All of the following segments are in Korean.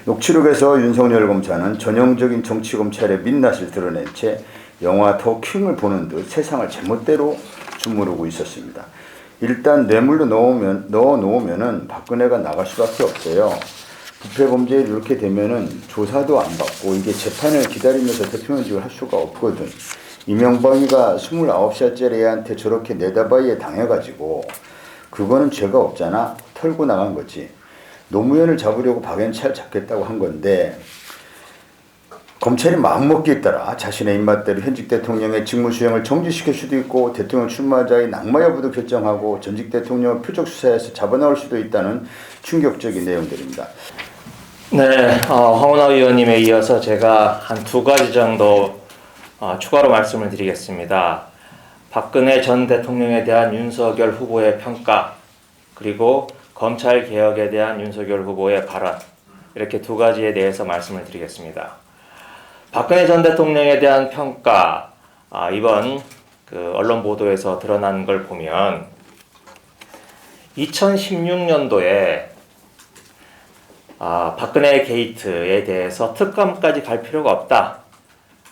녹취록에서 윤석열 검사는 전형적인 정치검찰의 민낯을 드러낸 채 영화 더 킹을 보는 듯 세상을 제멋대로 주무르고 있었습니다. 일단 뇌물로 넣어놓으면은 박근혜가 나갈 수밖에 없어요. 부패범죄에 이렇게 되면은 조사도 안 받고 이게 재판을 기다리면서 대통령직을 할 수가 없거든. 이명박이가 29살짜리 애한테 저렇게 내다바이에 당해가지고 그거는 죄가 없잖아. 털고 나간 거지. 노무현을 잡으려고 박연차를 잡겠다고 한 건데 검찰이 마음먹기에 따라 자신의 입맛대로 현직 대통령의 직무수행을 정지시킬 수도 있고 대통령 출마자의 낙마 여부도 결정하고 전직 대통령을 표적 수사해서 잡아나올 수도 있다는 충격적인 내용들입니다. 네, 황운하 의원님에 이어서 제가 한 두 가지 정도 추가로 말씀을 드리겠습니다. 박근혜 전 대통령에 대한 윤석열 후보의 평가, 그리고 검찰 개혁에 대한 윤석열 후보의 발언, 이렇게 두 가지에 대해서 말씀을 드리겠습니다. 박근혜 전 대통령에 대한 평가, 이번 언론 보도에서 드러난 걸 보면 2016년도에 박근혜 게이트에 대해서 특검까지 갈 필요가 없다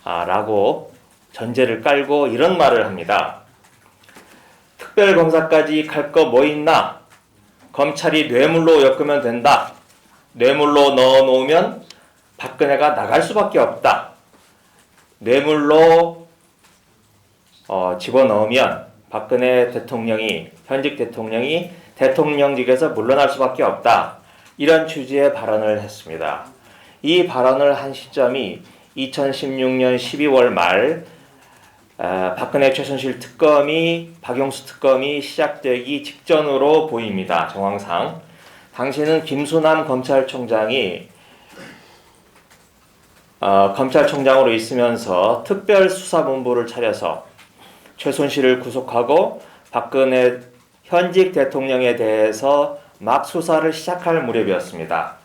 라고 전제를 깔고 이런 말을 합니다. 특별검사까지 갈 거 뭐 있나? 검찰이 뇌물로 엮으면 된다. 뇌물로 넣어놓으면 박근혜가 나갈 수밖에 없다. 뇌물로 집어넣으면 박근혜 대통령이, 현직 대통령이 대통령직에서 물러날 수밖에 없다. 이런 취지의 발언을 했습니다. 이 발언을 한 시점이 2016년 12월 말 박근혜 최순실 특검이, 박용수 특검이 시작되기 직전으로 보입니다. 정황상. 당시는 김수남 검찰총장이 검찰총장으로 있으면서 특별수사본부를 차려서 최순실을 구속하고 박근혜 현직 대통령에 대해서 막 수사를 시작할 무렵이었습니다.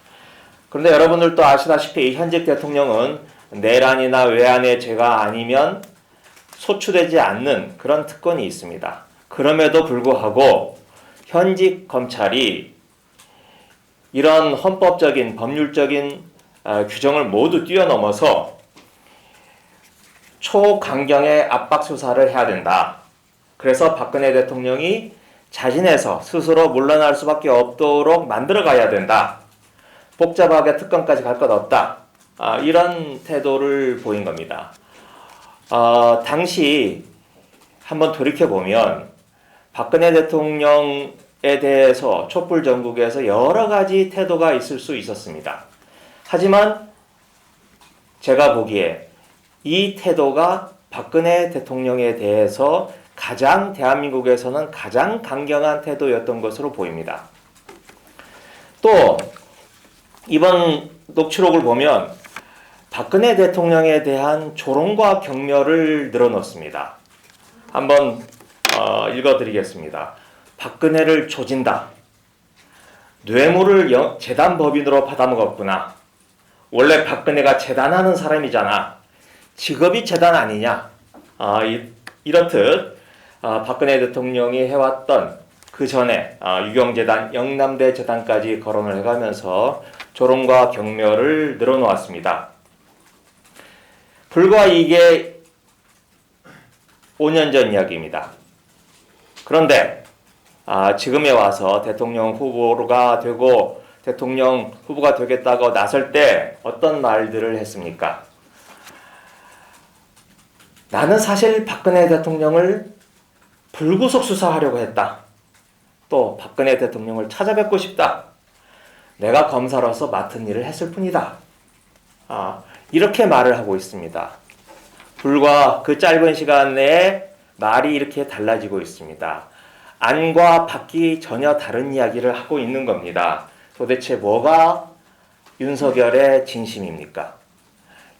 그런데 여러분들도 아시다시피 현직 대통령은 내란이나 외환의 죄가 아니면 소추되지 않는 그런 특권이 있습니다. 그럼에도 불구하고 현직 검찰이 이런 헌법적인, 법률적인 규정을 모두 뛰어넘어서 초강경의 압박 수사를 해야 된다. 그래서 박근혜 대통령이 자진해서 스스로 물러날 수밖에 없도록 만들어 가야 된다. 복잡하게 특검까지 갈 것 없다. 이런 태도를 보인 겁니다. 당시 한번 돌이켜보면 박근혜 대통령에 대해서 촛불 전국에서 여러 가지 태도가 있을 수 있었습니다. 하지만 제가 보기에 이 태도가 박근혜 대통령에 대해서 대한민국에서는 가장 강경한 태도였던 것으로 보입니다. 또 이번 녹취록을 보면 박근혜 대통령에 대한 조롱과 경멸을 늘어놓습니다. 한번 읽어드리겠습니다. 박근혜를 조진다. 뇌물을 재단법인으로 받아먹었구나. 원래 박근혜가 재단하는 사람이잖아. 직업이 재단 아니냐. 이렇듯 박근혜 대통령이 해왔던 그 전에 유경재단, 영남대 재단까지 거론을 해가면서 조롱과 경멸을 늘어놓았습니다. 불과 이게 5년 전 이야기입니다. 그런데 지금에 와서 대통령 후보가 되고 대통령 후보가 되겠다고 나설 때 어떤 말들을 했습니까? 나는 사실 박근혜 대통령을 불구속 수사하려고 했다. 또 박근혜 대통령을 찾아뵙고 싶다. 내가 검사로서 맡은 일을 했을 뿐이다. 이렇게 말을 하고 있습니다. 불과 그 짧은 시간 내에 말이 이렇게 달라지고 있습니다. 안과 밖이 전혀 다른 이야기를 하고 있는 겁니다. 도대체 뭐가 윤석열의 진심입니까?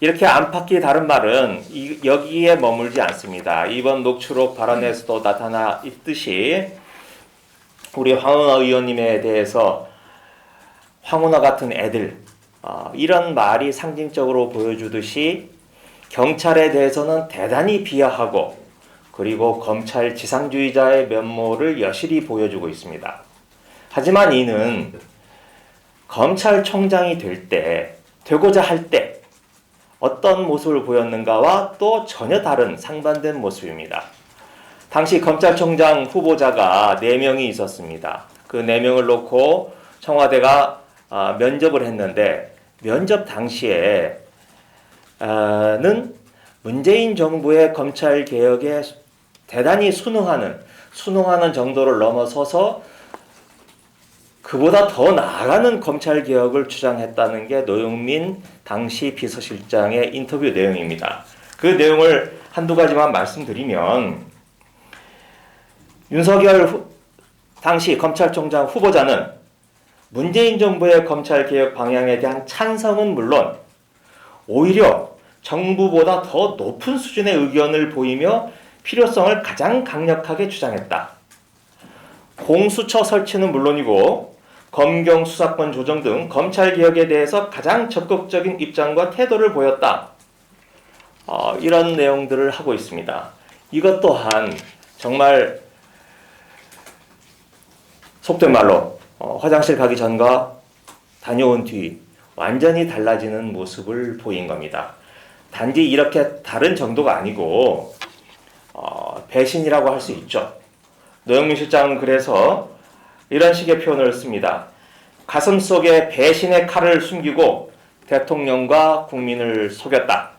이렇게 안팎이 다른 말은 여기에 머물지 않습니다. 이번 녹취록 발언에서도 나타나 있듯이 우리 황운하 의원님에 대해서 황운하 같은 애들, 이런 말이 상징적으로 보여주듯이 경찰에 대해서는 대단히 비하하고 그리고 검찰 지상주의자의 면모를 여실히 보여주고 있습니다. 하지만 이는 검찰총장이 될 때 되고자 할 때 어떤 모습을 보였는가와 또 전혀 다른 상반된 모습입니다. 당시 검찰총장 후보자가 4명이 있었습니다. 그 4명을 놓고 청와대가 면접을 했는데 면접 당시에는 문재인 정부의 검찰개혁에 대단히 순응하는 정도를 넘어서서 그보다 더 나아가는 검찰개혁을 주장했다는 게 노영민 당시 비서실장의 인터뷰 내용입니다. 그 내용을 한두 가지만 말씀드리면 윤석열 당시 검찰총장 후보자는 문재인 정부의 검찰개혁 방향에 대한 찬성은 물론 오히려 정부보다 더 높은 수준의 의견을 보이며 필요성을 가장 강력하게 주장했다. 공수처 설치는 물론이고 검경 수사권 조정 등 검찰개혁에 대해서 가장 적극적인 입장과 태도를 보였다. 이런 내용들을 하고 있습니다. 이것 또한 정말 속된 말로 화장실 가기 전과 다녀온 뒤 완전히 달라지는 모습을 보인 겁니다. 단지 이렇게 다른 정도가 아니고 배신이라고 할 수 있죠. 노영민 실장은 그래서 이런 식의 표현을 씁니다. 가슴속에 배신의 칼을 숨기고 대통령과 국민을 속였다.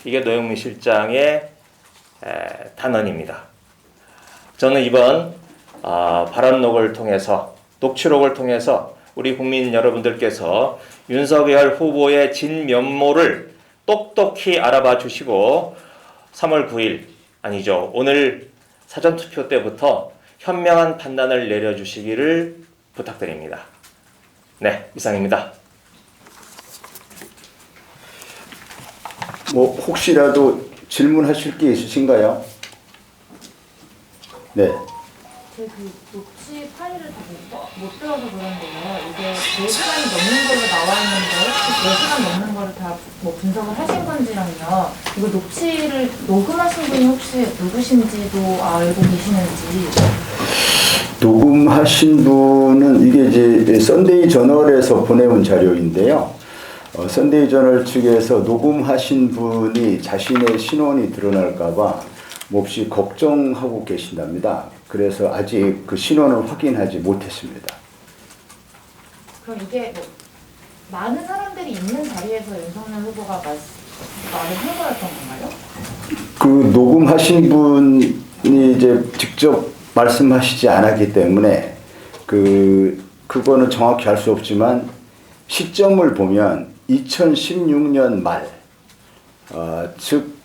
이게 노영민 실장의 단언입니다. 저는 이번 발언록을 통해서 녹취록을 통해서 우리 국민 여러분들께서 윤석열 후보의 진면모를 똑똑히 알아봐 주시고 3월 9일 아니죠. 오늘 사전투표 때부터 현명한 판단을 내려주시기를 부탁드립니다. 네, 이상입니다. 혹시라도 질문하실 게 있으신가요? 네. 그 녹취 파일을 다 못 들어서 그런데요. 이게 4시간이 넘는 걸로 나와 있는데 혹시 4시간 넘는 거를 다 분석을 하신 건지랑요. 이거 녹취를 녹음하신 분이 혹시 누구신지도 알고 계시는지. 녹음하신 분은 이게 이제 썬데이 저널에서 보내온 자료인데요. 썬데이 저널 측에서 녹음하신 분이 자신의 신원이 드러날까봐 몹시 걱정하고 계신답니다. 그래서 아직 그 신원을 확인하지 못했습니다. 그럼 이게 많은 사람들이 있는 자리에서 윤석열 후보가 말을 한 거였던 건가요? 그 녹음하신 분이 이제 직접 말씀하시지 않았기 때문에 그거는 정확히 알 수 없지만 시점을 보면 2016년 말, 즉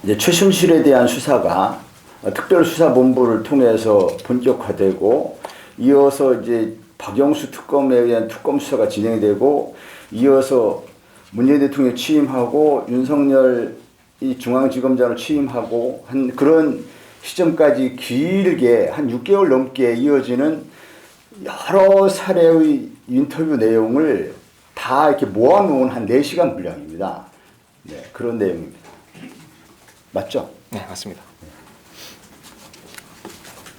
이제 최순실에 대한 수사가 특별수사본부를 통해서 본격화되고 이어서 이제 박영수 특검에 의한 특검 수사가 진행되고 이어서 문재인 대통령이 취임하고 윤석열이 중앙지검장으로 취임하고 한 그런 시점까지 길게 한 6개월 넘게 이어지는 여러 사례의 인터뷰 내용을 다 이렇게 모아놓은 한 4시간 분량입니다. 네, 그런 내용입니다. 맞죠? 네, 맞습니다.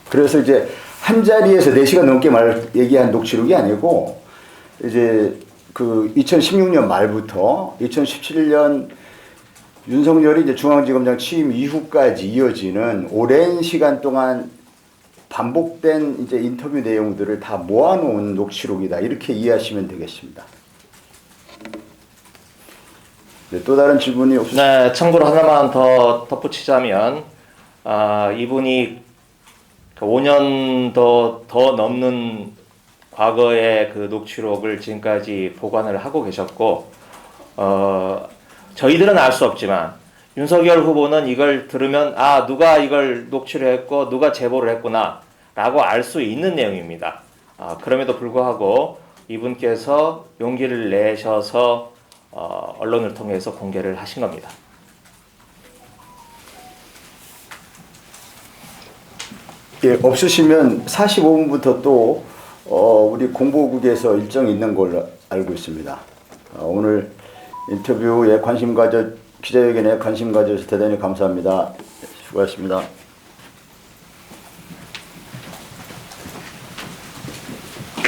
그래서 이제 한 자리에서 4시간 넘게 얘기한 녹취록이 아니고 이제 그 2016년 말부터 2017년 윤석열이 이제 중앙지검장 취임 이후까지 이어지는 오랜 시간 동안 반복된 이제 인터뷰 내용들을 다 모아놓은 녹취록이다. 이렇게 이해하시면 되겠습니다. 네, 또 다른 질문이 없으십니까? 네, 참고로 하나만 더 덧붙이자면 이분이 5년 더 넘는 과거의 그 녹취록을 지금까지 보관을 하고 계셨고 저희들은 알 수 없지만 윤석열 후보는 이걸 들으면 누가 이걸 녹취를 했고 누가 제보를 했구나 라고 알 수 있는 내용입니다. 그럼에도 불구하고 이분께서 용기를 내셔서 언론을 통해서 공개를 하신 겁니다. 예, 없으시면 45분부터 또 우리 공보국에서 일정이 있는 걸로 알고 있습니다. 오늘 인터뷰에 기자회견에 관심 가져주셔서 대단히 감사합니다. 수고하셨습니다.